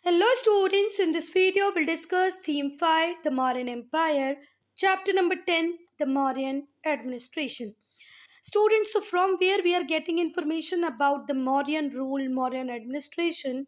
Hello students, in this video we'll discuss theme 5, the Mauryan Empire, chapter number 10, the Mauryan administration. Students, so from where we are getting information about the Mauryan rule, Mauryan administration,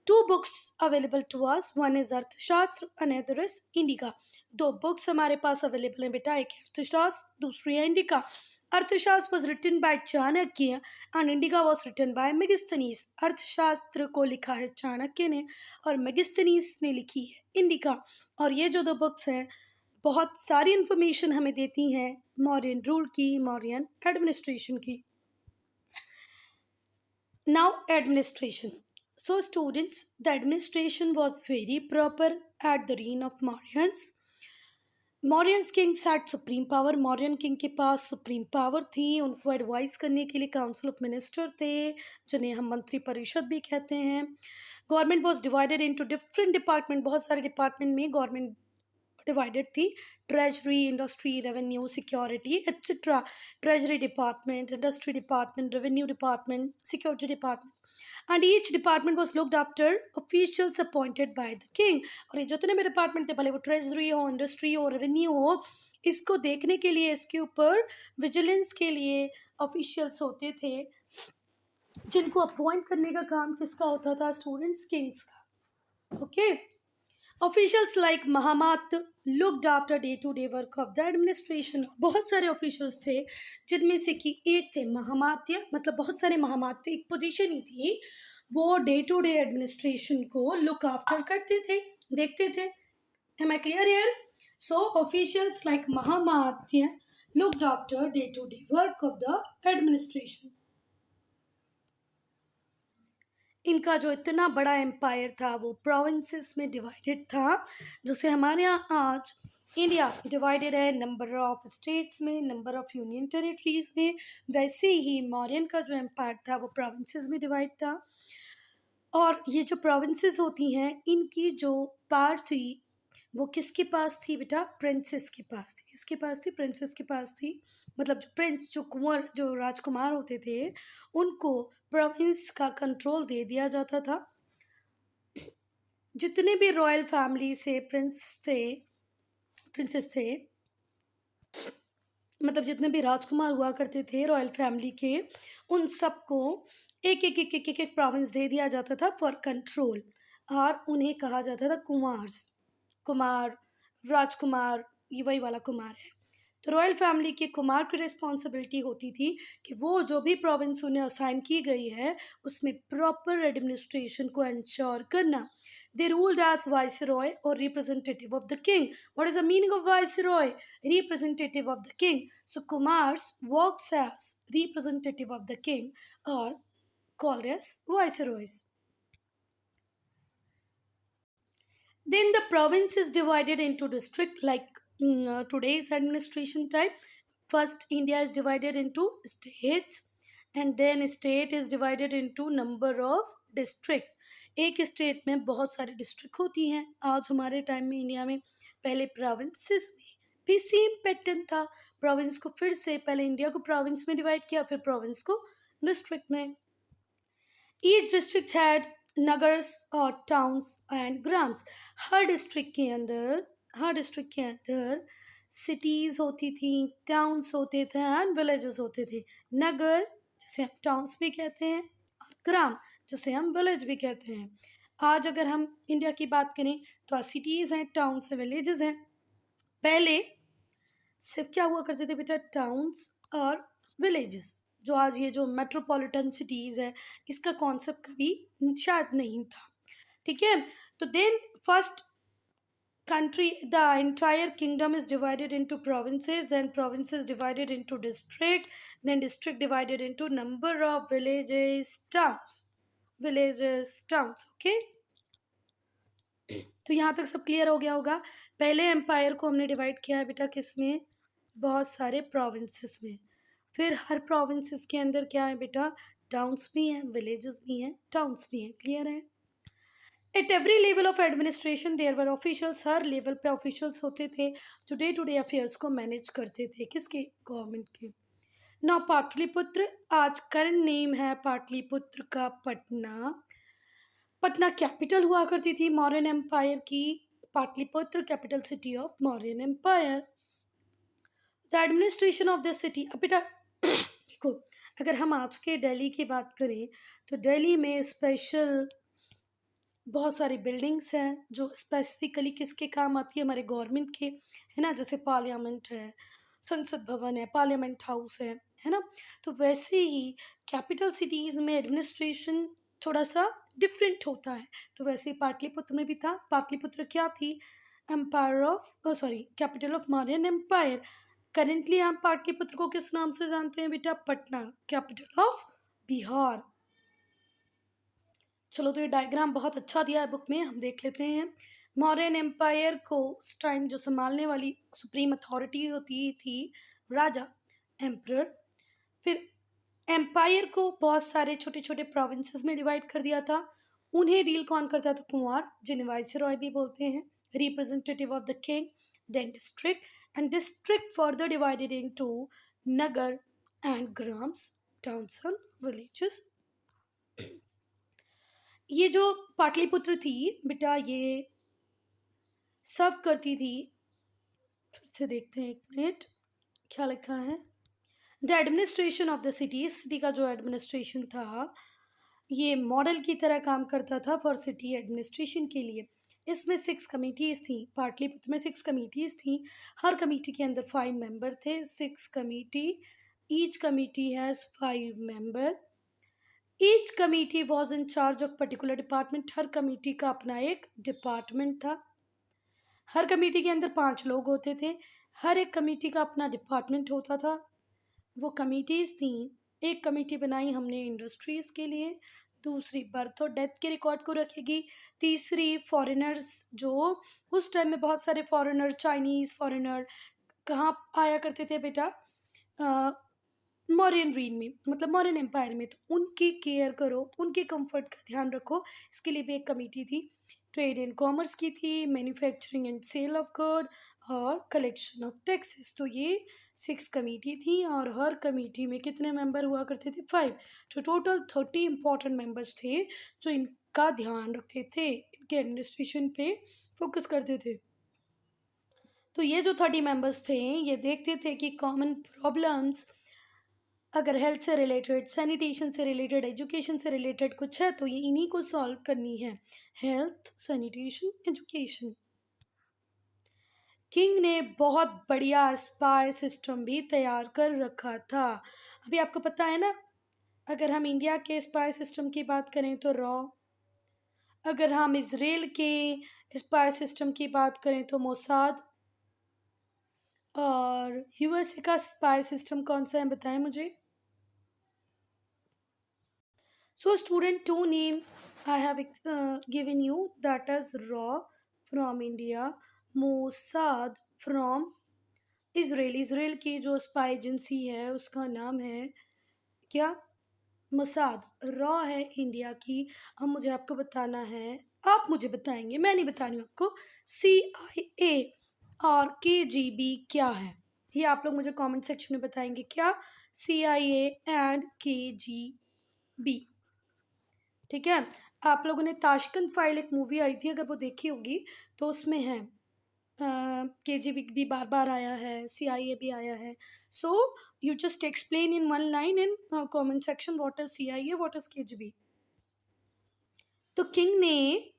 two books available to us. One is अर्थशास्त्र, another is Indica. दो books हमारे पास available हैं बेटा, एक है अर्थशास्त्र, दूसरी है Indica. अर्थशास्त्र was written by Chanakya and Indica was written by मेगिस्थनीज. अर्थशास्त्र को लिखा है चाणक्य ने और मेगिस्थनीज ने लिखी है इंडिका. और ये जो दो बुक्स हैं बहुत सारी इंफॉर्मेशन हमें देती हैं मौर्यन रूल की, मौर्यन एडमिनिस्ट्रेशन की. Now administration. So students, the administration was very proper at the reign of Mauryans. Mauryan Kings had supreme power. Mauryan king के पास सुप्रीम पावर थी. उनको एडवाइस करने के लिए काउंसिल ऑफ मिनिस्टर थे, जिन्हें हम मंत्री परिषद भी कहते हैं. Government was divided into different department. बहुत सारे डिपार्टमेंट में गवर्नमेंट डिवाइडेड थी. Treasury, industry, revenue, security etcetera. Treasury department, industry department, revenue department, security department. And each department was looked after officials appointed by the king. और ये जितने भी department थे, भले वो ट्रेजरी हो, इंडस्ट्री हो, रेवेन्यू हो, इसको देखने के लिए, इसके ऊपर विजिलेंस के लिए ऑफिशियल्स होते थे, जिनको अपॉइंट करने का काम किसका होता था? स्टूडेंट्स, किंग्स का. Okay. Officials like Mahamat looked after day-to-day work of the administration. बहुत सारे officials थे, जिनमें से कि एक थे महामात्य, मतलब बहुत सारे महामात्य, एक पोजीशन ही थी, वो day-to-day administration को look after करते थे, देखते थे. Am I clear here? So officials like Mahamatya looked after day-to-day work of the administration. इनका जो इतना बड़ा एम्पायर था वो प्रोविंसेस में डिवाइडेड था, जैसे हमारे यहाँ आज इंडिया डिवाइडेड है नंबर ऑफ स्टेट्स में, नंबर ऑफ यूनियन टेरिटरीज में, वैसे ही मौर्यन का जो एम्पायर था वो प्रोविंसेस में डिवाइड था. और ये जो प्रोविंसेस होती हैं, इनकी जो पावर थी वो किसके पास थी बेटा? प्रिंसेस के पास थी. किसके पास थी? प्रिंसेस के पास थी. मतलब जो प्रिंस, जो कुंवर, जो राजकुमार होते थे, उनको प्रोविंस का कंट्रोल दे दिया जाता था. जितने भी रॉयल फैमिली से प्रिंसेस थे, मतलब जितने भी राजकुमार हुआ करते थे रॉयल फैमिली के, उन सबको एक एक एक एक एक, एक प्रोविंस दे दिया जाता था फॉर कंट्रोल. और उन्हें कहा जाता था कुमार, राजकुमार, ये वही वाला कुमार है. तो रॉयल फैमिली के कुमार की रिस्पॉन्सिबिलिटी होती थी कि वो जो भी प्रोविंस उन्हें असाइन की गई है उसमें प्रॉपर एडमिनिस्ट्रेशन को इंश्योर करना. दे रूल्ड एज वाइसरॉय और representative of the king. What is the meaning of viceroy? Representative of the king. So Kumars works as representative of the king और called as viceroys. Then the province is divided into district like today's administration type. First, India is divided into states, and then state is divided into number of district. एक state में बहुत सारी district होती हैं. आज हमारे time में India में, पहले प्रोविंसेस में भी सेम पैटर्न था. प्रोविंस को फिर से पहले इंडिया को प्रोविंस में डिवाइड किया, फिर प्रोविंस को डिस्ट्रिक्ट में. ईच डिस्ट्रिक्ट हैड नगर्स और towns and grams. Her district के अंदर सिटीज़ होती थी, टाउन्स होते थे एंड विलेजेस होते थे. नगर जिसे हम टाउन्स भी कहते हैं और ग्राम जिसे हम विलेज भी कहते हैं. आज अगर हम इंडिया की बात करें तो सिटीज़ हैं, टाउन्स हैं, विलेजेस हैं. पहले सिर्फ क्या हुआ करते थे बेटा? टाउन्स और विलेजेस. जो आज ये जो मेट्रोपॉलिटन सिटीज़ है, इसका कॉन्सेप्ट कभी शायद नहीं था. ठीक है. तो then first country, the entire kingdom is divided into provinces, then provinces divided into district, then district divided into number of villages, towns. Okay. तो यहाँ तक सब क्लियर हो गया होगा. पहले एम्पायर को हमने डिवाइड किया है बेटा किस में? बहुत सारे प्रोविंसेस में. फिर हर प्रोविंसेस के अंदर क्या है बेटा? टाउन्स भी हैं, विलेजेस भी हैं, टाउन्स भी हैं. क्लियर है? At every level of administration there were officials. हर लेवल पे ऑफिशियल्स होते थे जो डे टू डे अफेयर्स को मैनेज करते थे. किसके? गवर्नमेंट के. नाउ पाटलिपुत्र, आज करंट नेम है पाटलिपुत्र का पटना. पटना कैपिटल हुआ करती थी मौर्यन एम्पायर की, Pataliputra capital city of Mauryan empire. The administration of the city, अब बेटा देखो, अगर हम आज के दिल्ली की बात करें तो दिल्ली में स्पेशल बहुत सारी बिल्डिंग्स हैं जो स्पेसिफिकली किसके काम आती है, हमारे गवर्नमेंट के, है ना, जैसे पार्लियामेंट है, संसद भवन है, पार्लियामेंट हाउस है ना। तो वैसे ही कैपिटल सिटीज़ में एडमिनिस्ट्रेशन थोड़ा सा डिफरेंट होता है। तो वैसे ही पाटलिपुत्र में भी था। पाटलिपुत्र क्या थी? Empire of, sorry, capital of Mauryan empire. Currently हम पाटलिपुत्र को किस नाम से जानते हैं बेटा? Patna, capital of Bihar. चलो, तो ये डायग्राम बहुत अच्छा दिया है बुक में, हम देख लेते हैं। मौर्यन एम्पायर को उस टाइम जो संभालने वाली सुप्रीम अथॉरिटी होती थी राजा, एम्परर। फिर एम्पायर को बहुत सारे छोटे छोटे प्रोविंसेस में डिवाइड कर दिया था। उन्हें डील कौन करता था? कुंवर, जिन्हें वाइसरॉय भी बोलते हैं, representative of the king. Then district, and district further divided into nagar and grams, towns and villages. ये जो पाटलिपुत्र थी बेटा, ये सर्व करती थी, फिर से देखते हैं एक मिनट क्या लिखा है। The administration of the city, city का जो एडमिनिस्ट्रेशन था ये मॉडल की तरह काम करता था फॉर सिटी एडमिनिस्ट्रेशन के लिए। इसमें 6 कमिटीज़ थी, पाटलिपुत्र में 6 कमिटीज़ थी। हर कमेटी के अंदर 5 मेंबर थे। 6 committee, each committee has 5 member. Each committee was in charge of particular department, her committee का अपना एक डिपार्टमेंट था। हर कमेटी के अंदर 5 लोग होते थे, हर एक कमेटी का अपना डिपार्टमेंट होता था। वो कमिटीज़ थी, एक कमेटी बनाई हमने इंडस्ट्रीज़ के लिए, दूसरी बर्थ और डेथ के रिकॉर्ड को रखेगी, तीसरी फॉरेनर्स, जो उस टाइम में बहुत सारे फॉरेनर, चाइनीज़ फॉरेनर कहाँ आया करते थे बेटा? मौर्यन रीन में, मतलब मौर्यन एम्पायर में, तो उनकी केयर करो, उनके कंफर्ट का ध्यान रखो, इसके लिए भी एक कमेटी थी। ट्रेड एंड कॉमर्स की थी, manufacturing and sale of good, और कलेक्शन ऑफ टैक्सेस। तो ये 6 कमेटी थी, और हर कमेटी में कितने मेंबर हुआ करते थे? 5। तो टोटल 30 इंपॉर्टेंट मेंबर्स थे जो इनका ध्यान रखते थे, इनके एडमिनिस्ट्रेशन पे फोकस करते थे। तो ये जो 30 मेंबर्स थे ये देखते थे कि कॉमन प्रॉब्लम्स, अगर हेल्थ से रिलेटेड, सैनिटेशन से रिलेटेड, एजुकेशन से रिलेटेड कुछ है तो ये इन्हीं को सॉल्व करनी है। Health, sanitation, education. किंग ने बहुत बढ़िया स्पाई सिस्टम भी तैयार कर रखा था। अभी आपको पता है ना, अगर हम इंडिया के स्पाई सिस्टम की बात करें तो रॉ, अगर हम इसराइल के स्पाई सिस्टम की बात करें तो मोसाद, और यूएसए का स्पाई सिस्टम कौन सा है बताएं मुझे। So student 2 name I have given you, that is RAW from India, Mossad from Israel। Israel की जो स्पाई एजेंसी है उसका नाम है क्या? मोसाद। रॉ है इंडिया की। अब मुझे आपको बताना है, आप मुझे बताएंगे, मैं नहीं बता रही हूँ आपको, CIA और KGB क्या है, ये आप लोग मुझे कमेंट सेक्शन में बताएंगे। क्या? CIA and KGB। ठीक है। आप लोगों ने ताशकंद फाइल, एक मूवी आई थी, अगर वो देखी होगी तो उसमें है KGB भी बार बार आया है, CIA भी आया है। So you just explain in 1 line in comment section what is CIA, what is KGB। तो किंग ने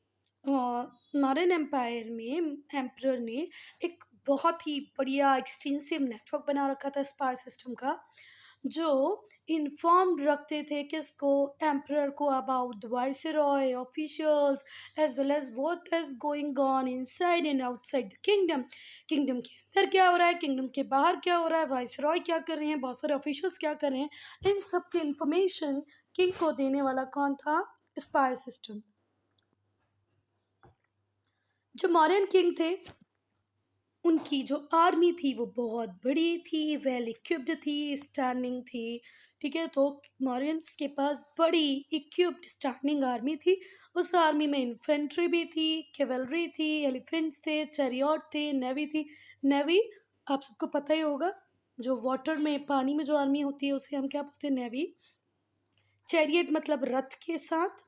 मॉडर्न एम्पायर में एम्परर ने एक बहुत ही बढ़िया एक्सटेंसिव नेटवर्क बना रखा था स्पाई सिस्टम का, जो इन्फॉर्म्ड रखते थे किसको? एम्परर को, about the viceroy, officials, as well as what is going on inside and outside the kingdom. Kingdom के अंदर क्या हो रहा है, किंगडम के बाहर क्या हो रहा है, वाइसरॉय क्या कर रहे हैं, बहुत सारे ऑफिशियल्स क्या कर रहे हैं, इन सब की इंफॉर्मेशन किंग को देने वाला कौन था? Spy system. जो मौर्यन किंग थे उनकी जो आर्मी थी वो बहुत बड़ी थी, वेल इक्विप्ड थी, स्टैंडिंग थी। ठीक है, तो मौर्यंस के पास बड़ी इक्विप्ड स्टैंडिंग आर्मी थी। उस आर्मी में इन्फेंट्री भी थी, कैवलरी थी, एलिफेंट्स थे, चैरियट थे, नेवी थी। नेवी आप सबको पता ही होगा, जो वाटर में, पानी में जो आर्मी होती है उसे हम क्या बोलते हैं? नेवी। चैरियट मतलब रथ के साथ,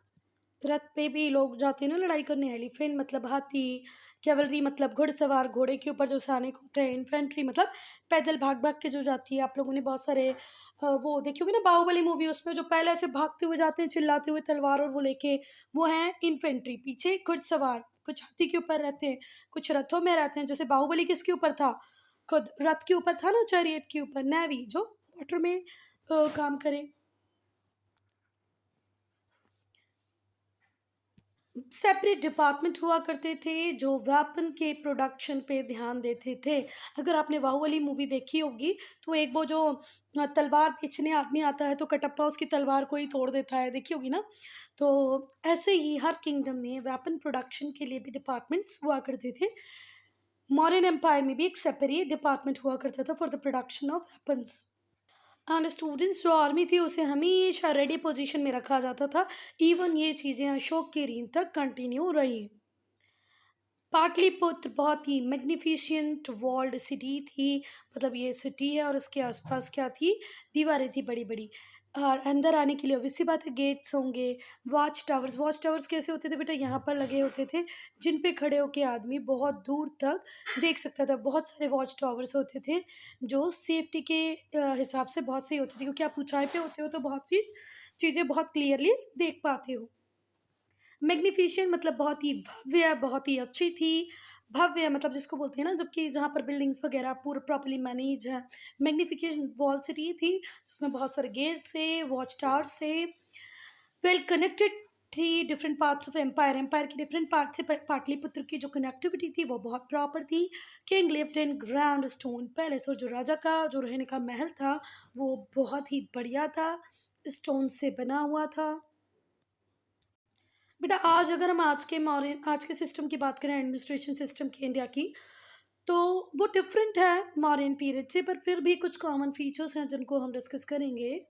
रथ पे भी लोग जाते हैं ना लड़ाई करने, एलिफेंट मतलब हाथी, कैवलरी मतलब घुड़सवार घोड़े के ऊपर जो सैनिक होते हैं, इन्फेंट्री मतलब पैदल भाग भाग के जो जाती है। आप लोगों ने बहुत सारे वो देखी होगी ना बाहुबली मूवी, उसमें जो पहले ऐसे भागते हुए जाते हैं चिल्लाते हुए तलवार और वो लेके, वो है इन्फेंट्री। पीछे घुड़सवार कुछ हाथी के ऊपर रहते हैं, कुछ रथों में रहते हैं। जैसे बाहुबली किसके ऊपर था, खुद रथ के ऊपर था ना, चैरियट के ऊपर। नेवी जो वाटर में काम करे। सेपरेट डिपार्टमेंट हुआ करते थे जो वेपन के प्रोडक्शन पे ध्यान देते थे। अगर आपने बाहुबली मूवी देखी होगी तो एक वो जो तलवार बेचने आदमी आता है तो कटप्पा उसकी तलवार को ही तोड़ देता है, देखी होगी ना। तो ऐसे ही हर किंगडम में वेपन प्रोडक्शन के लिए भी डिपार्टमेंट्स हुआ करते थे। मॉडर्न एम्पायर में भी एक सेपरेट डिपार्टमेंट हुआ करता था for the production of weapons. And students जो आर्मी थी उसे हमेशा रेडी पोजीशन में रखा जाता था। इवन ये चीज़ें अशोक के रीन तक कंटिन्यू रही। पाटलिपुत्र बहुत ही मैग्निफिशेंट वॉल्ड सिटी थी। मतलब ये सिटी है और इसके आसपास क्या थी, दीवारें थी बड़ी बड़ी। और अंदर आने के लिए ऑब्वियसली बात है गेट्स होंगे। वॉच टावर्स कैसे होते थे बेटा, यहाँ पर लगे होते थे जिन पे खड़े होके आदमी बहुत दूर तक देख सकता था। बहुत सारे वॉच टावर्स होते थे जो सेफ्टी के हिसाब से बहुत सही होते थे, क्योंकि आप ऊंचाई पे होते हो तो बहुत सी चीज़ें बहुत क्लियरली देख पाते हो। मैग्निफिसेंट मतलब बहुत ही भव्य, बहुत ही अच्छी थी। भव्य मतलब जिसको बोलते हैं ना, जबकि जहाँ पर बिल्डिंग्स वगैरह पूरा प्रॉपर्ली मैनेज है। मैग्निफिकेशन वॉल सिटी थी जिसमें बहुत सारे गेट्स थे, वॉच टावर्स थे, वेल कनेक्टेड थी different parts of empire. Empire के डिफरेंट पार्ट से पाटलिपुत्र की जो कनेक्टिविटी थी वो बहुत प्रॉपर थी। King lived in grand stone palace, और जो राजा का जो रहने का महल था वो बहुत ही बढ़िया था, स्टोन से बना हुआ था। बेटा आज अगर हम आज के सिस्टम की बात करें, एडमिनिस्ट्रेशन सिस्टम की इंडिया की, तो वो डिफरेंट है मॉडर्न पीरियड से, पर फिर भी कुछ कॉमन फीचर्स हैं जिनको हम डिस्कस करेंगे।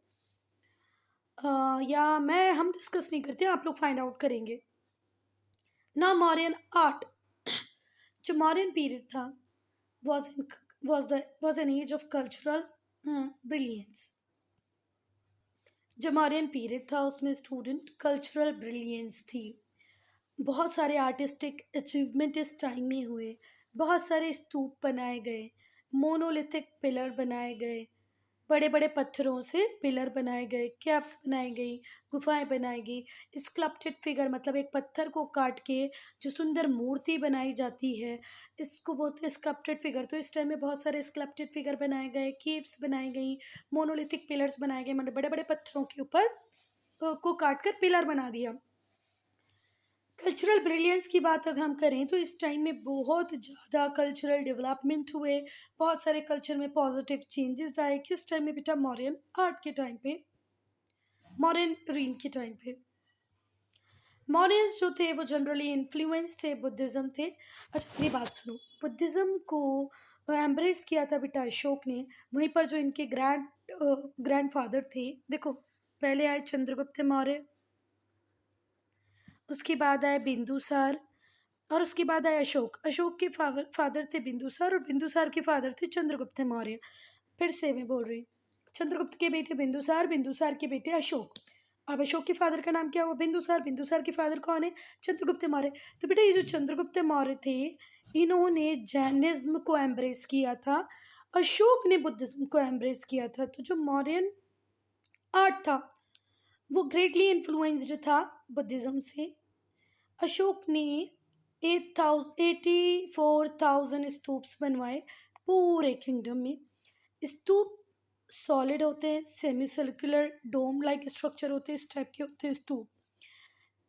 या मैं हम डिस्कस नहीं करते, आप लोग फाइंड आउट करेंगे ना। मॉडर्न आर्ट जो मॉडर्न पीरियड था was in, was an age of cultural brilliance। जो मॉडर्न पीरियड था उसमें स्टूडेंट कल्चरल ब्रिलियंस थी। बहुत सारे आर्टिस्टिक अचीवमेंट इस टाइम में हुए। बहुत सारे स्तूप बनाए गए, मोनोलिथिक पिलर बनाए गए, बड़े बड़े पत्थरों से पिलर बनाए गए, कैप्स बनाई गई, गुफाएं बनाई गई। स्कल्प्टेड फिगर मतलब एक पत्थर को काट के जो सुंदर मूर्ति बनाई जाती है, इसको बोलते हैं स्कल्प्टेड फिगर। तो इस टाइम में बहुत सारे स्कल्प्टेड फिगर बनाए गए, केव्स बनाई गई, मोनोलिथिक पिलर्स बनाए गए, मतलब बड़े बड़े पत्थरों के ऊपर को काट कर पिलर बना दिया। कल्चरल ब्रिलियंस की बात अगर हम करें तो इस टाइम में बहुत ज़्यादा कल्चरल डेवलपमेंट हुए। बहुत सारे कल्चर में पॉजिटिव चेंजेस आए। किस टाइम में बेटा, मॉडर्न आर्ट के टाइम पे, मॉडर्न रीन के टाइम पे। मॉडर्न्स जो थे वो जनरली इन्फ्लुएंस थे, बुद्धिज़्म थे। अच्छा मेरी बात सुनो, बुद्धिज़्म को एम्ब्रेस किया था बेटा अशोक ने। वहीं पर जो इनके ग्रैंड फादर थे, देखो पहले आए चंद्रगुप्त मौर्य, उसके बाद आए बिंदुसार, और उसके बाद आया अशोक। अशोक के फादर थे बिंदुसार और बिंदुसार के फादर थे चंद्रगुप्त मौर्य। फिर से मैं बोल रही हूँ, चंद्रगुप्त के बेटे बिंदुसार, बिंदुसार के बेटे अशोक। अब अशोक के फादर का नाम क्या हुआ, बिंदुसार। बिंदुसार के फादर कौन है, चंद्रगुप्त मौर्य। तो बेटा ये जो चंद्रगुप्त मौर्य थे, इन्होंने जैनिज्म को एम्ब्रेस किया था, अशोक ने बुद्धिज्म को एम्ब्रेस किया था। तो जो मौर्यन आर्ट था वो ग्रेटली इन्फ्लुएंस्ड था बुद्धिज्म से। अशोक ने 84,000 स्तूप्स बनवाए पूरे किंगडम में। स्तूप सॉलिड होते हैं, सेमी सर्कुलर डोम लाइक स्ट्रक्चर होते हैं, इस टाइप के होते हैं स्तूप।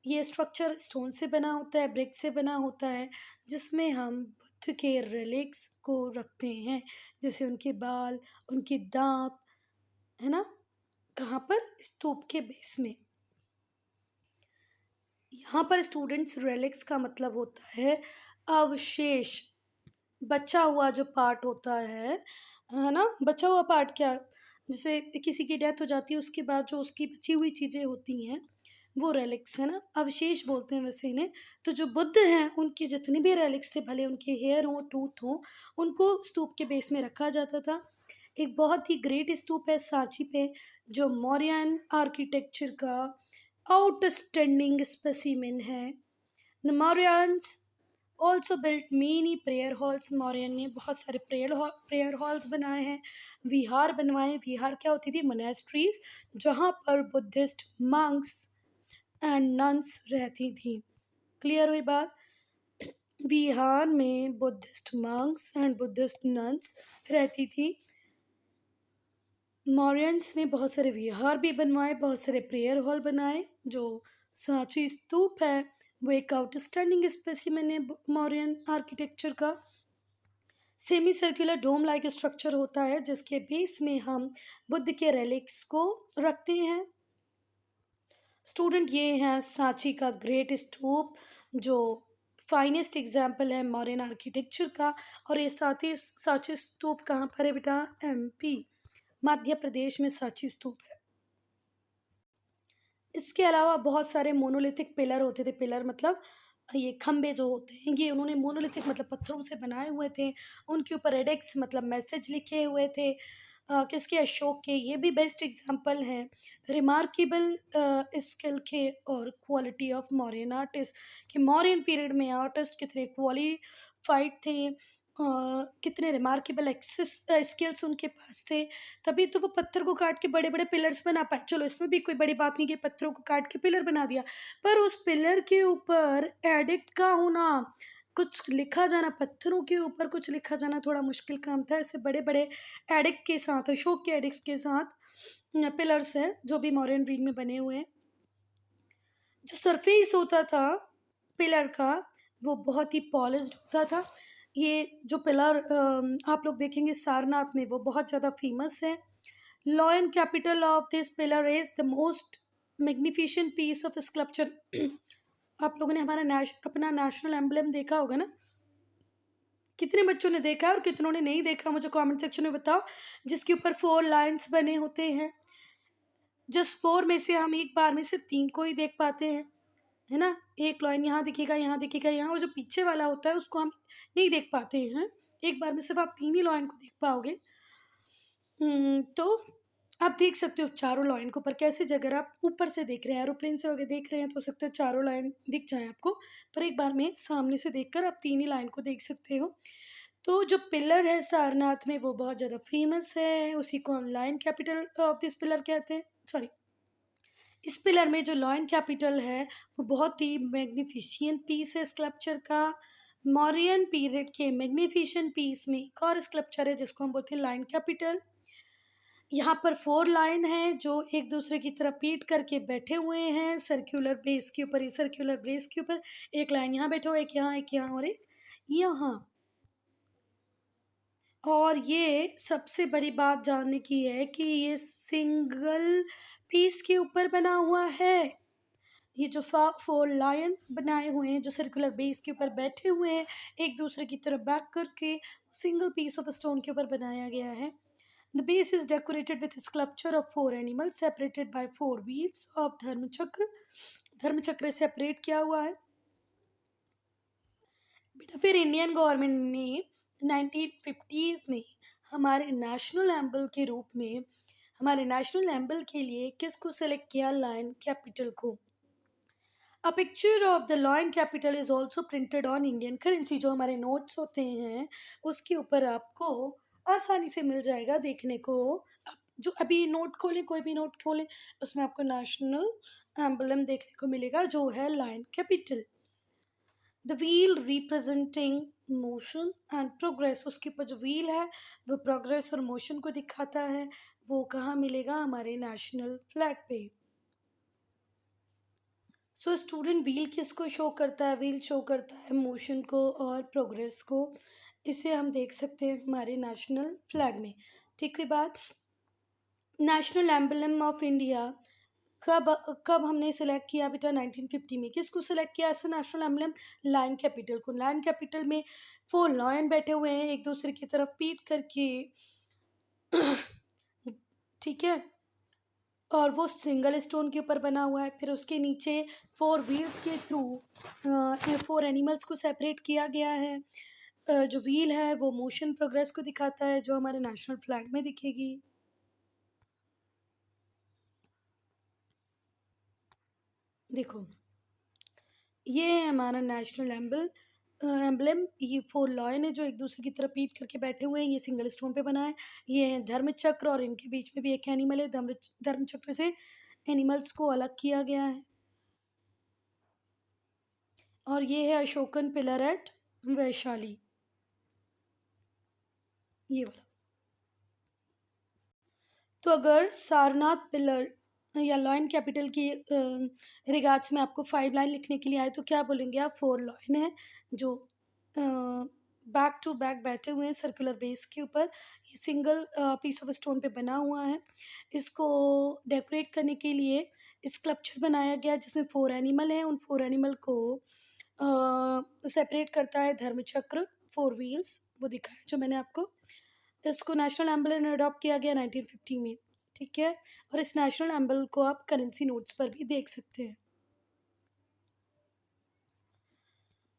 ये स्ट्रक्चर स्टोन से बना होता है, ब्रिक से बना होता है, जिसमें हम बुद्ध के रिलिक्स को रखते हैं, जैसे उनके बाल, उनके दांत, है ना। कहाँ पर, स्तूप के बेस में। यहाँ पर स्टूडेंट्स रेलिक्स का मतलब होता है अवशेष, बचा हुआ जो पार्ट होता है ना। बचा हुआ पार्ट क्या, जैसे किसी की डेथ हो जाती है उसके बाद जो उसकी बची हुई चीज़ें होती हैं वो रेलिक्स है ना, अवशेष बोलते हैं वैसे इन्हें। तो जो बुद्ध हैं उनके जितने भी रेलिक्स थे, भले उनके हेयर हों, टूथ हों, उनको स्तूप के बेस में रखा जाता था। एक बहुत ही ग्रेट स्तूप है सांची पे, जो मौर्यन आर्किटेक्चर का आउटस्टैंडिंग स्पेसिमेन है। The Mauryans also built many prayer halls. Mauryan ने बहुत सारे प्रेयर हॉल्स बनाए हैं, विहार बनवाए। विहार क्या होती थी? मोनेस्ट्रीज, जहाँ पर बुद्धिस्ट मंक्स एंड नन्स रहती थी। क्लियर हुई बात? बिहार में Buddhist monks and Buddhist nuns रहती थी। मौर्यंस ने बहुत सारे विहार भी बनवाए, बहुत सारे प्रेयर हॉल बनाए। जो सांची स्तूप है वो एक आउटस्टैंडिंग स्पेसिमेन है मौर्यन आर्किटेक्चर का। सेमी सर्कुलर डोम लाइक स्ट्रक्चर होता है जिसके बेस में हम बुद्ध के रेलिक्स को रखते हैं। स्टूडेंट, ये है सांची का ग्रेट स्तूप, जो फाइनेस्ट एग्जाम्पल है मॉडर्न आर्किटेक्चर का। और ये सांची स्तूप कहाँ पर है बेटा? एमपी, मध्य प्रदेश में सांची स्तूप है। इसके अलावा बहुत सारे मोनोलिथिक पिलर होते थे। पिलर मतलब ये खंबे जो होते हैं, ये उन्होंने मोनोलिथिक मतलब पत्थरों से बनाए हुए थे। उनके ऊपर एडेक्स मतलब मैसेज लिखे हुए थे। किसके? अशोक के। ये भी बेस्ट एग्जांपल हैं रिमार्केबल स्किल के और क्वालिटी ऑफ मौर्यन आर्टिस्ट, कि मौर्यन पीरियड में आर्टिस्ट कितने क्वालिफाइड थे, कितने रिमार्केबल एक्सेस स्किल्स उनके पास थे, तभी तो वो पत्थर को काट के बड़े बड़े पिलर्स बना पाए। चलो इसमें भी कोई बड़ी बात नहीं कि पत्थरों को काट के पिलर बना दिया, पर उस पिलर के ऊपर एडिक्ट का होना, कुछ लिखा जाना, पत्थरों के ऊपर कुछ लिखा जाना थोड़ा मुश्किल काम था। ऐसे बड़े बड़े एडिक्ट के साथ, अशोक के एडिक्ट के साथ पिलर्स हैं जो भी मॉडर्न ब्रीड में बने हुए हैं। जो सरफेस होता था पिलर का वो बहुत ही पॉलिश्ड होता था। ये जो पिलर आप लोग देखेंगे सारनाथ में, वो बहुत ज़्यादा फेमस है। Lion capital of this pillar is the most magnificent piece of sculpture. आप लोगों ने हमारा अपना नेशनल एम्बलम देखा होगा ना? कितने बच्चों ने देखा है और कितनों ने नहीं देखा, मुझे कमेंट सेक्शन में बताओ। जिसके ऊपर 4 लाइन्स बने होते हैं, जस्ट 4 में से हम एक बार में सिर्फ 3 को ही देख पाते हैं, है ना? एक लाइन यहाँ दिखेगा, यहाँ दिखेगा, यहाँ, और जो पीछे वाला होता है उसको हम नहीं देख पाते हैं। एक बार में सिर्फ आप 3 ही लाइन को देख पाओगे। तो आप देख सकते हो चारों लाइन को, पर कैसे? अगर आप ऊपर से देख रहे हैं, एरोप्लेन से अगर देख रहे हैं तो हो सकता है चारों लाइन दिख जाए आपको, पर एक बार में सामने से देखकर आप 3 ही लाइन को देख सकते हो। तो जो पिलर है सारनाथ में वो बहुत ज़्यादा फेमस है, उसी को हम lion capital of this pillar कहते हैं। सॉरी, इस पिलर में जो लॉयन कैपिटल है वो बहुत ही मैग्निफिशियंट पीस है स्कल्पचर का। मौर्यन पीरियड के मैग्निफिशियंट पीस में एक और स्कल्पचर है जिसको हम बोलते हैं लायन कैपिटल। यहाँ पर 4 लाइन हैं जो एक दूसरे की तरफ पीट करके बैठे हुए हैं सर्कुलर बेस के ऊपर। इस सर्कुलर बेस के ऊपर एक लाइन यहाँ बैठा हुआ, एक यहाँ और एक यहाँ। और ये सबसे बड़ी बात जानने की है कि ये सिंगल पीस के ऊपर बना हुआ है। ये जो 4 लायन बनाए हुए हैं जो सर्कुलर बेस के ऊपर बैठे हुए हैं एक दूसरे की तरफ बैक करके, सिंगल पीस ऑफ स्टोन के ऊपर बनाया गया है। The base is decorated with sculpture of 4 animals separated by 4 wheels of Dharmachakra. Dharmachakra separate किया हुआ है बेटा। फिर इंडियन गवर्नमेंट ने 1950s में हमारे नेशनल एम्बल के रूप में, हमारे नेशनल एम्बल के लिए किसको सेलेक्ट किया? लायन कैपिटल को। A picture of the Lion capital is also printed on Indian currency। जो हमारे नोट्स होते हैं उसके ऊपर आपको आसानी से मिल जाएगा देखने को। आप जो अभी नोट खोलें, कोई भी नोट खोलें, उसमें आपको नेशनल एम्बलम देखने को मिलेगा जो है lion capital. The wheel representing motion and progress, उसके ऊपर जो व्हील है वो प्रोग्रेस और मोशन को दिखाता है। वो कहाँ मिलेगा? हमारे नेशनल फ्लैग पे। सो स्टूडेंट, व्हील किसको शो करता है? व्हील शो करता है मोशन को और प्रोग्रेस को। इसे हम देख सकते हैं हमारे नेशनल फ्लैग में। ठीक है बात? नेशनल एम्बलम ऑफ इंडिया कब कब हमने सेलेक्ट किया बेटा? 1950 में। किसको सेलेक्ट किया ऐसा नेशनल एम्बलम? लायन कैपिटल को। लायन कैपिटल में 4 लायन बैठे हुए हैं एक दूसरे की तरफ पीट करके। ठीक है, और वो सिंगल स्टोन के ऊपर बना हुआ है। फिर उसके नीचे 4 व्हील्स के थ्रू 4 एनिमल्स को सेपरेट किया गया है। जो व्हील है वो मोशन प्रोग्रेस को दिखाता है जो हमारे नेशनल फ्लैग में दिखेगी। देखो, ये है हमारा नेशनल एम्बलम। ये 4 लॉयन है जो एक दूसरे की तरफ पीठ करके बैठे हुए हैं। ये सिंगल स्टोन पे बना है। ये है धर्म चक्र और इनके बीच में भी एक एनिमल है। धर्म चक्र से एनिमल्स को अलग किया गया है। और ये है अशोकन पिलर एट वैशाली, ये वाला। तो अगर सारनाथ पिलर या लॉयन कैपिटल की रिगार्ड्स में आपको 5 लाइन लिखने के लिए आए तो क्या बोलेंगे आप? 4 लॉयन है जो बैक टू बैक बैठे हुए हैं सर्कुलर बेस के ऊपर। ये सिंगल पीस ऑफ स्टोन पे बना हुआ है। इसको डेकोरेट करने के लिए स्कल्पचर बनाया गया जिसमें 4 एनिमल हैं। उन 4 एनिमल को सेपरेट करता है धर्मचक्र, 4 व्हील्स वो दिखाया जो मैंने आपको। इसको नेशनल एम्बल में अडॉप्ट किया गया 1950 में, ठीक है। और इस नेशनल एम्बल को आप करेंसी नोट्स पर भी देख सकते हैं।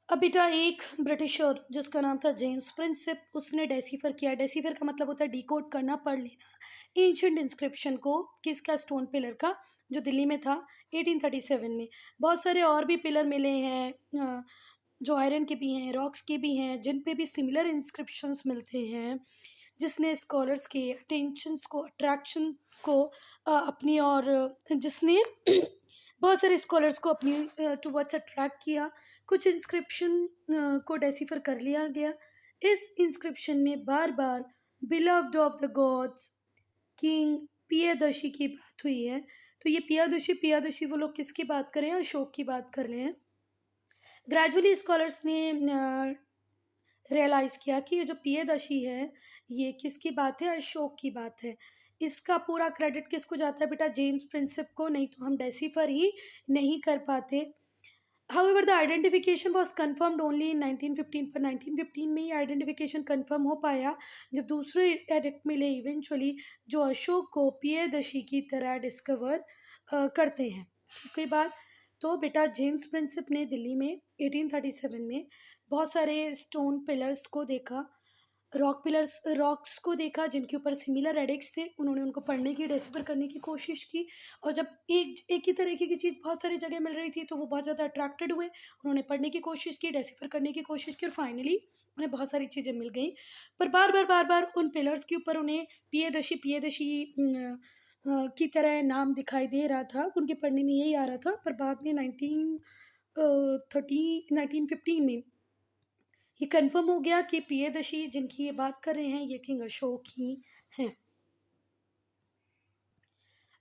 अब बेटा एक ब्रिटिशर जिसका नाम था जेम्स प्रिंसिप, उसने डेसीफर किया। डेसीफर का मतलब होता है डिकोड करना, पढ़ लेना एंशिएंट इंस्क्रिप्शन को। किसका? स्टोन पिलर का, जो दिल्ली में था 1837 में। बहुत सारे और भी पिलर मिले हैं जो आयरन के भी हैं, रॉक्स के भी हैं, जिन पे भी सिमिलर इंस्क्रिप्शंस मिलते हैं, जिसने स्कॉलर्स के अटेंशंस को, अट्रैक्शन को अपनी और जिसने बहुत सारे स्कॉलर्स को अपनी टुवर्ड्स अट्रैक्ट किया। कुछ इंस्क्रिप्शन को डेसिफर कर लिया गया। इस इंस्क्रिप्शन में बार बार beloved of the gods king Piyadasi की बात हुई है। तो ये पियादशी वो लोग किसकी बात कर रहे हैं? अशोक की बात कर रहे हैं। ग्रेजुअली स्कॉलर्स ने रियलाइज़ किया कि ये जो पियदशी है ये किसकी बात है? अशोक की बात है। इसका पूरा क्रेडिट किसको जाता है बेटा? जेम्स प्रिंसिप को, नहीं तो हम डेसिफर ही नहीं कर पाते। However the identification was confirmed only in 1915। पर 1915 में ही आइडेंटिफिकेशन कंफर्म हो पाया जब दूसरे एडिक्ट मिले इवेंचुअली जो अशोक को पियदशी की तरह डिस्कवर करते हैं। ठीक है बात। तो बेटा जेम्स प्रिंसिप ने दिल्ली में 1837 में बहुत सारे स्टोन पिलर्स को देखा, रॉक्स को देखा जिनके ऊपर सिमिलर एडिक्ट्स थे। उन्होंने उनको पढ़ने की, डेसिफर करने की कोशिश की। और जब एक ही तरीके की चीज़ बहुत सारी जगह मिल रही थी तो वो बहुत ज़्यादा अट्रैक्टेड हुए। उन्होंने पढ़ने की कोशिश की, डेसिफर करने की कोशिश की और फाइनली उन्हें बहुत सारी चीज़ें मिल गई। पर बार बार उन पिलर्स के ऊपर उन्हें पियदशी की तरह नाम दिखाई दे रहा था। उनके पढ़ने में यही आ रहा था। पर बाद में 1915 में ये कंफर्म हो गया कि पियदशी जिनकी ये बात कर रहे हैं ये किंग अशोक ही हैं।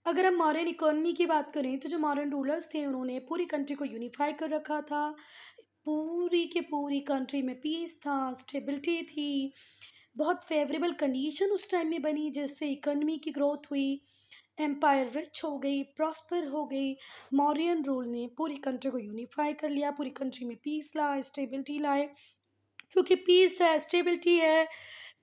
अगर हम मॉडर्न इकोनॉमी की बात करें तो जो मॉडर्न रूलर्स थे उन्होंने पूरी कंट्री को यूनिफाई कर रखा था। पूरी के पूरी कंट्री में पीस था, स्टेबिलिटी थी। बहुत फेवरेबल कंडीशन उस टाइम में बनी जिससे इकोनॉमी की ग्रोथ हुई, एम्पायर रिच हो गई, प्रॉस्पर हो गई। मौर्यन रूल ने पूरी कंट्री को यूनिफाई कर लिया, पूरी कंट्री में पीस लाए, स्टेबिलिटी लाए। क्योंकि पीस है, स्टेबिलिटी है,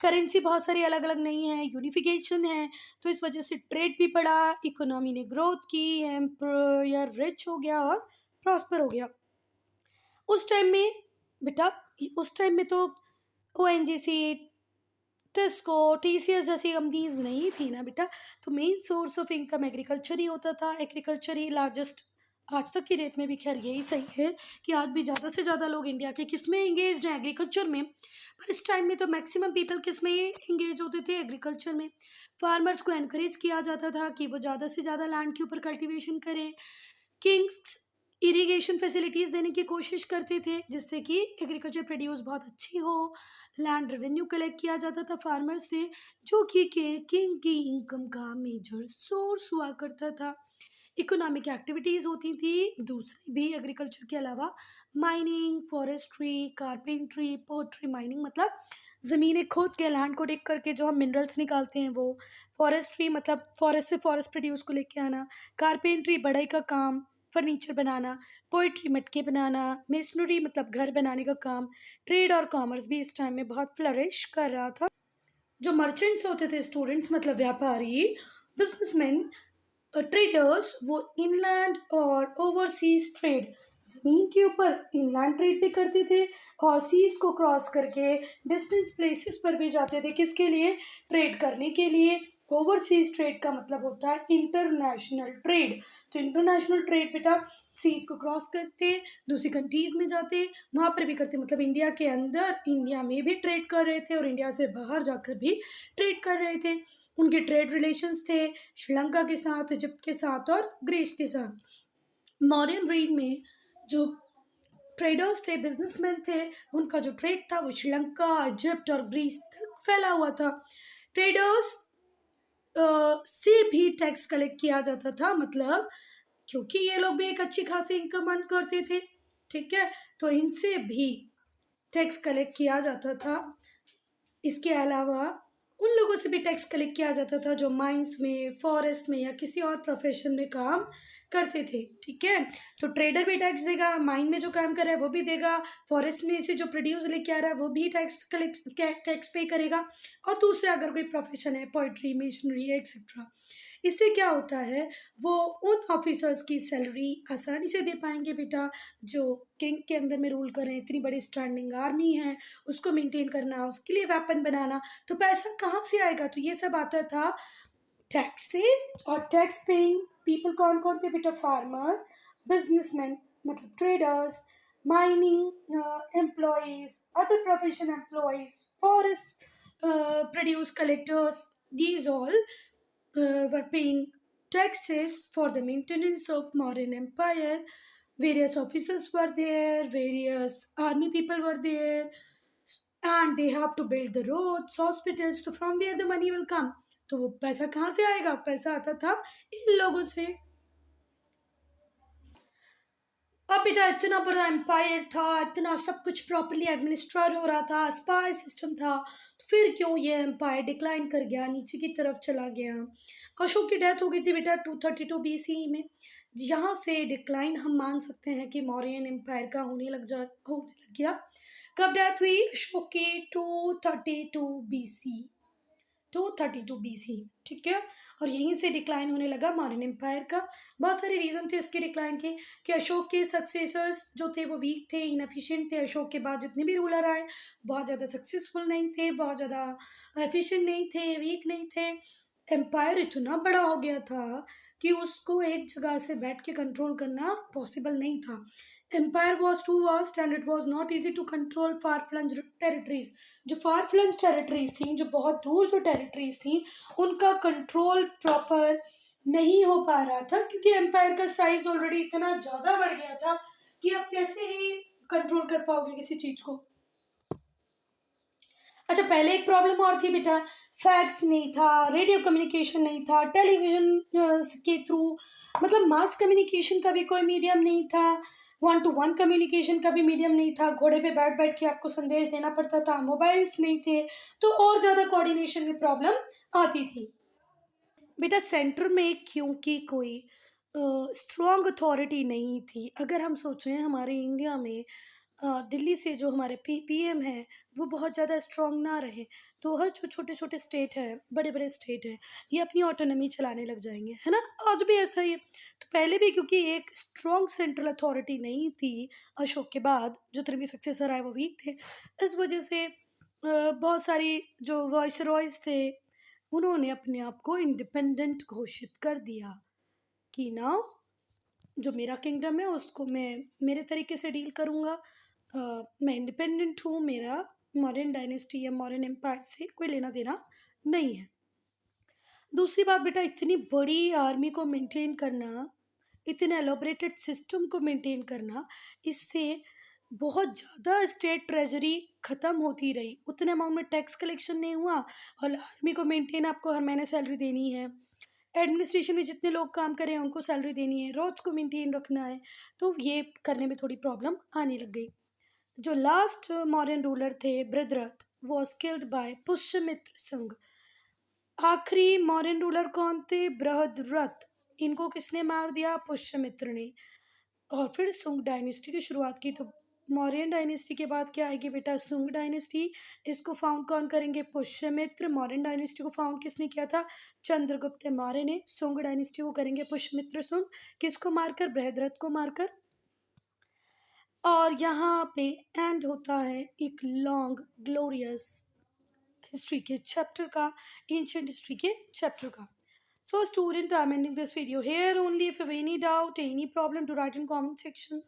करेंसी बहुत सारी अलग अलग नहीं है, यूनिफिकेशन है, तो इस वजह से ट्रेड भी बढ़ा, इकोनॉमी ने ग्रोथ की, एम्पायर रिच हो गया और प्रॉस्पर हो गया। उस टाइम में बेटा, उस टाइम में तो ओएनजीसी, टिस्को, टीसीएस जैसी कंपनीज नहीं थी ना बेटा। तो main source of income agriculture ही होता था। एग्रीकल्चर ही लार्जेस्ट, आज तक की डेट में भी खैर यही सही है कि आज भी ज़्यादा से ज़्यादा लोग इंडिया के किस में एंगेज हैं? एग्रीकल्चर में। पर इस टाइम में तो मैक्सिमम पीपल किस में एंगेज होते थे? एग्रीकल्चर में। फार्मर्स को एनकरेज किया जाता था कि वो ज़्यादा से ज़्यादा लैंड के ऊपर कल्टीवेशन करें। किंग्स इरिगेशन फैसिलिटीज़ देने की कोशिश करते थे जिससे कि एग्रीकल्चर प्रोड्यूस बहुत अच्छी हो। लैंड रेवेन्यू कलेक्ट किया जाता था फार्मर्स से, जो कि किंग की इनकम का मेजर सोर्स हुआ करता था। इकोनॉमिक एक्टिविटीज़ होती थी दूसरी भी एग्रीकल्चर के अलावा, mining, forestry, carpentry, pottery. Mining मतलब ज़मीनें खोद के, लैंड को डिग करके जो हम मिनरल्स निकालते हैं वो। फॉरेस्ट्री मतलब फॉरेस्ट से फॉरेस्ट प्रोड्यूस को लेके आना। कारपेंट्री बढ़ई का काम, फर्नीचर बनाना। पोइट्री मटके बनाना। मेसनरी मतलब घर बनाने का काम। ट्रेड और कॉमर्स भी इस टाइम में बहुत फ्लरिश कर रहा था। जो मर्चेंट्स होते थे, स्टूडेंट्स मतलब व्यापारी, बिजनेसमैन, ट्रेडर्स, वो इनलैंड और ओवरसीज ट्रेड, ज़मीन के ऊपर इनलैंड ट्रेड भी करते थे और सीज को क्रॉस करके डिस्टेंस प्लेसेस पर भी जाते थे। किसके लिए? ट्रेड करने के लिए। ओवरसीज ट्रेड का मतलब होता है इंटरनेशनल ट्रेड। तो इंटरनेशनल ट्रेड बेटा सीज को क्रॉस करते, दूसरी कंट्रीज में जाते, वहाँ पर भी करते, मतलब इंडिया के अंदर, इंडिया में भी ट्रेड कर रहे थे और इंडिया से बाहर जाकर भी ट्रेड कर रहे थे। उनके ट्रेड रिलेशंस थे श्रीलंका के साथ, इजिप्ट के साथ और ग्रीस के साथ। मॉरियन रेन में जो ट्रेडर्स थे, बिजनेसमैन थे, उनका जो ट्रेड था वो श्रीलंका, इजिप्ट और ग्रीस तक फैला हुआ था। ट्रेडर्स से भी टैक्स कलेक्ट किया जाता था, मतलब क्योंकि ये लोग भी एक अच्छी खासी इनकम अर्न करते थे, ठीक है, तो इनसे भी टैक्स कलेक्ट किया जाता था। इसके अलावा उन लोगों से भी टैक्स कलेक्ट किया जाता था जो माइंस में, फॉरेस्ट में या किसी और प्रोफेशन में काम करते थे, ठीक है। तो ट्रेडर भी टैक्स देगा, माइन में जो काम कर रहा है वो भी देगा, फॉरेस्ट में से जो प्रोड्यूस लेके आ रहा है वो भी टैक्स पे करेगा, और दूसरे अगर कोई प्रोफेशन है, पोइट्री, मिशनरी एक्सेट्रा, इससे क्या होता है, वो उन ऑफिसर्स की सैलरी आसानी से दे पाएंगे बेटा जो किंग के अंदर में रूल कर रहे हैं। इतनी बड़ी स्टैंडिंग आर्मी है, उसको मेंटेन करना, उसके लिए वेपन बनाना, तो पैसा कहाँ से आएगा, तो ये सब आता था टैक्स से। और टैक्स पेइंग पीपल कौन कौन थे बेटा, फार्मर, बिजनेसमैन मतलब traders, mining employees, other profession employees, forest produce collectors, these all were paying taxes for the maintenance of Mauryan Empire. Various officers were there, various army people were there, and they have to build the roads, hospitals. So from where the money will come? तो वो पैसा कहाँ से आएगा, पैसा आता था इन लोगों से। अब बेटा इतना बड़ा एम्पायर था, इतना सब कुछ प्रॉपरली एडमिनिस्ट्रेट हो रहा था, स्पाई सिस्टम था, तो फिर क्यों ये एम्पायर डिक्लाइन कर गया, नीचे की तरफ चला गया। अशोक की डेथ हो गई थी बेटा 232 BCE में। यहाँ से डिक्लाइन हम मान सकते हैं कि मौर्यन एम्पायर का होने लग गया। कब डेथ हुई अशोक की? 232 BC, 232 BC, ठीक है। और यहीं से डिक्लाइन होने लगा मौर्यन एम्पायर का। बहुत सारे रीजन थे इसके डिक्लाइन के, कि अशोक के सक्सेसर्स जो थे वो वीक थे, इनएफिशिएंट थे। अशोक के बाद जितने भी रूलर आए बहुत ज़्यादा सक्सेसफुल नहीं थे, बहुत ज़्यादा एफिशिएंट नहीं थे, वीक नहीं थे। एम्पायर इतना बड़ा हो गया था कि उसको एक जगह से बैठ के कंट्रोल करना पॉसिबल नहीं था। Empire was too vast and it was not easy to control far flung territories. जो फार फ्लंज टेरिटरीज थी, जो बहुत दूर जो टेरिटरीज थी, उनका कंट्रोल प्रॉपर नहीं हो पा रहा था, क्योंकि एम्पायर का साइज ऑलरेडी इतना ज़्यादा बढ़ गया था कि आप कैसे ही कंट्रोल कर पाओगे किसी चीज़ को। अच्छा, पहले एक प्रॉब्लम और थी बेटा, फैक्स नहीं था, रेडियो कम्युनिकेशन नहीं था, टेलीविजन के थ्रू, मतलब मास कम्युनिकेशन का भी कोई मीडियम नहीं था, वन टू वन कम्युनिकेशन का भी मीडियम नहीं था, घोड़े पे बैठ बैठ के आपको संदेश देना पड़ता था, मोबाइल्स नहीं थे, तो और ज़्यादा कोऑर्डिनेशन में प्रॉब्लम आती थी। बेटा सेंटर में क्योंकि कोई स्ट्रॉन्ग अथॉरिटी नहीं थी, अगर हम सोचें हमारे इंडिया में दिल्ली से जो हमारे पीएम है वो बहुत ज़्यादा स्ट्रॉन्ग ना रहे, तो हर जो छोटे छोटे स्टेट हैं, बड़े बड़े स्टेट हैं, ये अपनी ऑटोनॉमी चलाने लग जाएंगे, है ना। आज भी ऐसा ही है। तो पहले भी क्योंकि एक स्ट्रॉन्ग सेंट्रल अथॉरिटी नहीं थी, अशोक के बाद जितने भी सक्सेसर आए वो वीक थे, इस वजह से बहुत सारी जो वॉइस रॉयस थे उन्होंने अपने आप को इंडिपेंडेंट घोषित कर दिया कि ना, जो मेरा किंगडम है उसको मैं मेरे तरीके से डील करूँगा, मैं इंडिपेंडेंट हूँ, मेरा मॉडर्न डायनेस्टी या मॉडर्न एम्पायर से कोई लेना देना नहीं है। दूसरी बात बेटा, इतनी बड़ी आर्मी को मेंटेन करना, इतने एलोबरेटेड सिस्टम को मेंटेन करना, इससे बहुत ज़्यादा स्टेट ट्रेजरी ख़त्म होती रही, उतने अमाउंट में टैक्स कलेक्शन नहीं हुआ, और आर्मी को मेंटेन आपको हर महीने सैलरी देनी है, एडमिनिस्ट्रेशन में जितने लोग काम कर रहे हैं उनको सैलरी देनी है, रोड्स को मेंटेन रखना है, तो ये करने में थोड़ी प्रॉब्लम आने लग गई। जो लास्ट मौर्यन रूलर थे Brihadratha was killed by Pushyamitra संघ। आखिरी मौर्यन रूलर कौन थे? बृहद्रथ। इनको किसने मार दिया? पुष्यमित्र ने। और फिर सुंग डायनेस्टी की शुरुआत की। तो मौर्यन डायनेस्टी के बाद क्या आएगी बेटा? सुंग डायनेस्टी। इसको फाउंड कौन करेंगे? पुष्यमित्र। मौर्यन डायनेस्टी को फाउंड किसने किया था? चंद्रगुप्त मौर्य ने। सुंग डायनेस्टी को करेंगे पुष्यमित्र सुंग। किसको मारकर? बृहद्रथ को मारकर। और यहाँ पे एंड होता है एक लॉन्ग ग्लोरियस हिस्ट्री के चैप्टर का, एंशियंट हिस्ट्री के चैप्टर का. So student, I'm ending this video here only. If you have any doubt, any problem, to write in comment section.